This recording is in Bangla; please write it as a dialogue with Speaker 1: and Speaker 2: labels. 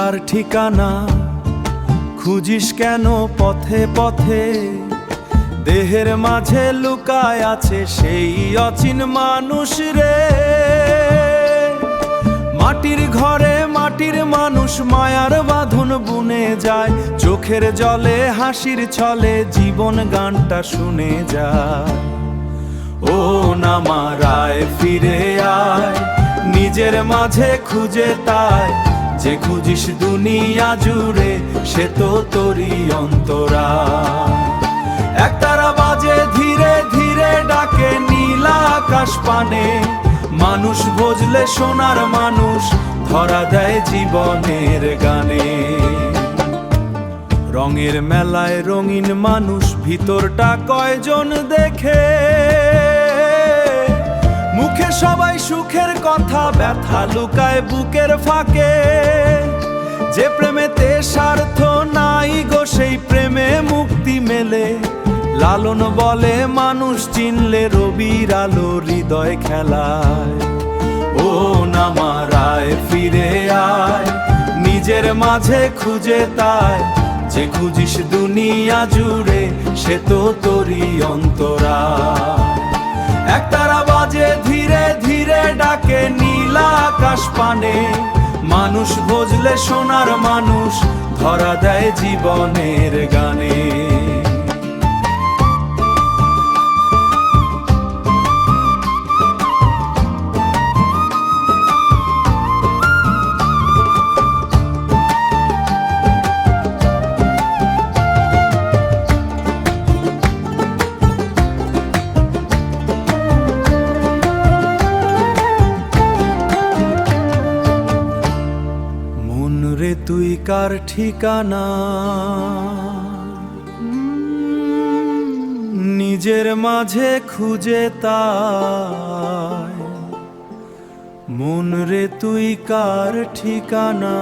Speaker 1: কার ঠিকানা খুঁজিস কেন পথে পথে? দেহের মাঝে লুকায় আছে সেই অচিন মানুষ রে। মাটির ঘরে মাটির মানুষ মায়ার বাঁধন বুনে যায়, চোখের জলে হাসির ছলে জীবন গানটা শুনে যায়। ও নামারায় ফিরে আয়, নিজের মাঝে খুঁজে তাই, যে খুঁজিস দুনিয়া জুড়ে সে তো তোরই অন্তরা। একতারা বাজে ধীরে ধীরে ডাকে নীলা আকাশ পানে, মানুষ বুঝলে সোনার মানুষ ধরা দেয় জীবনের গানে। রঙের মেলায় রঙিন মানুষ ভিতরটা কয়জন দেখে, মুখে সবাই সুখের কথা ব্যথা লুকায় বুকের ফাঁকে। যে প্রেমেতে স্বার্থ নাই গো সেই প্রেমে মুক্তি মেলে, লালন বলে মানুষ চিনলে রবির আলো হৃদয় খেলায়। ও নামারায় ফিরে আয়, নিজের মাঝে খুঁজে তাই, যে খুঁজিস দুনিয়া জুড়ে সে তো তোরই অন্তরা। একতারা বাজে ধীরে ধীরে ডাকে নীলা আকাশ পানে, মানুষ বুঝলে সোনার মানুষ ধরা দেয় জীবনের গানে। রে তুই কার ঠিকানা, নিজের মাঝে খুঁজে তাই। মন রে তুই কার ঠিকানা।